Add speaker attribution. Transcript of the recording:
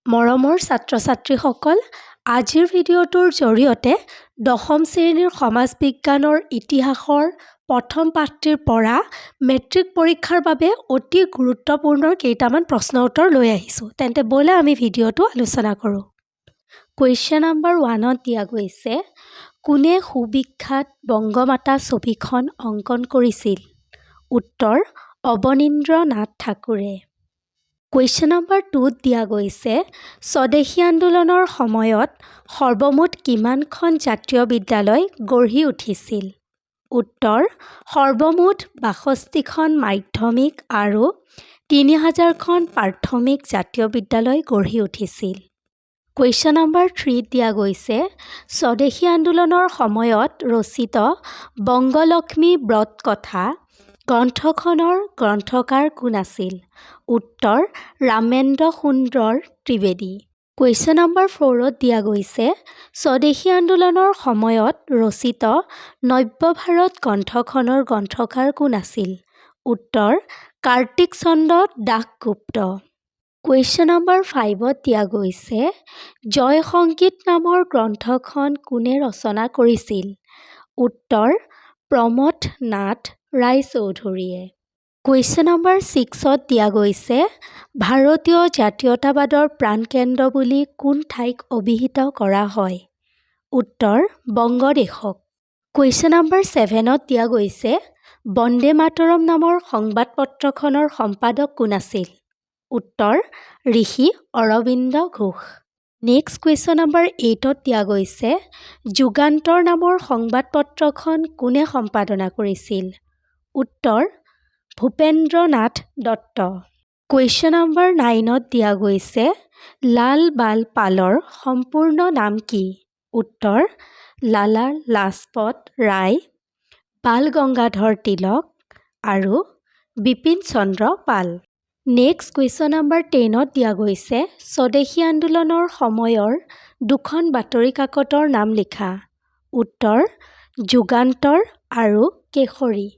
Speaker 1: মৰমৰ ছাত্ৰ-ছাত্ৰীসকল, আজিৰ ভিডিঅ'টোৰ জৰিয়তে দশম শ্ৰেণীৰ সমাজ বিজ্ঞানৰ ইতিহাসৰ প্ৰথম পাঠটিৰ পৰা মেট্ৰিক পৰীক্ষাৰ বাবে অতি গুৰুত্বপূৰ্ণ কেইটামান প্ৰশ্ন উত্তৰ লৈ আহিছোঁ। তেন্তে ব'লা আমি ভিডিঅ'টো আলোচনা কৰোঁ। কুৱেশ্যন নম্বৰ 1ত দিয়া গৈছে, কোনে সুবিখ্যাত বংগমাতা ছবিখন অংকন কৰিছিল? উত্তৰ, অৱনীন্দ্ৰনাথ ঠাকুৰে। কুৱেশ্যন নম্বৰ 2ত দিয়া গৈছে, স্বদেশী আন্দোলনৰ সময়ত সৰ্বমুঠ কিমানখন জাতীয় বিদ্যালয় গঢ়ি উঠিছিল? উত্তৰ, সৰ্বমুঠ 62খন মাধ্যমিক আৰু 3000খন প্ৰাথমিক জাতীয় বিদ্যালয় গঢ়ি উঠিছিল। কুৱেশ্যন নম্বৰ 3ত দিয়া গৈছে, স্বদেশী আন্দোলনৰ সময়ত ৰচিত বংগলক্ষ্মী ব্ৰত কথা গ্ৰন্থখনৰ গ্ৰন্থকাৰ কোন আছিল? উত্তৰ, ৰামেন্দ্ৰ সুন্দৰ ত্ৰিবেদী। কুৱেশ্যন নম্বৰ 4ত দিয়া গৈছে, স্বদেশী আন্দোলনৰ সময়ত ৰচিত নব্য ভাৰত গ্ৰন্থখনৰ গ্ৰন্থকাৰ কোন আছিল? উত্তৰ, কাৰ্তিক চন্দ্ৰ দাসগুপ্ত। কুৱেশ্যন নম্বৰ 5ত দিয়া গৈছে, জয় সংগীত নামৰ গ্ৰন্থখন কোনে ৰচনা কৰিছিল? উত্তৰ, প্ৰমথ নাথ ৰায়চৌধুৰীয়ে। কুৱেশ্যন নম্বৰ 6ত দিয়া গৈছে, ভাৰতীয় জাতীয়তাবাদৰ প্ৰাণকেন্দ্ৰ বুলি কোন ঠাইক অভিহিত কৰা হয়? উত্তৰ, বংগদেশক। কুৱেশ্যন নম্বৰ 7ত দিয়া গৈছে, বন্দে মাতৰম নামৰ সংবাদপত্ৰখনৰ সম্পাদক কোন আছিল? উত্তৰ, Rishi Aurobindo Ghosh. Next question number 8ত দিয়া গৈছে, যুগান্তৰ নামৰ সংবাদপত্ৰখন কোনে সম্পাদনা কৰিছিল? উত্তৰ, ভূপেন্দ্ৰনাথ দত্ত। কুৱেশ্যন নম্বৰ 9ত দিয়া গৈছে, লাল বাল পালৰ সম্পূৰ্ণ নাম কি? উত্তৰ, লালা লাজপত ৰায়, বাল গংগাধৰ তিলক আৰু বিপিন চন্দ্ৰ পাল। নেক্সট কুৱেশ্যন নম্বৰ 10ত দিয়া গৈছে, স্বদেশী আন্দোলনৰ সময়ৰ দুখন বাতৰি কাকতৰ নাম লিখা। উত্তৰ, যুগান্তৰ আৰু কেশৰী।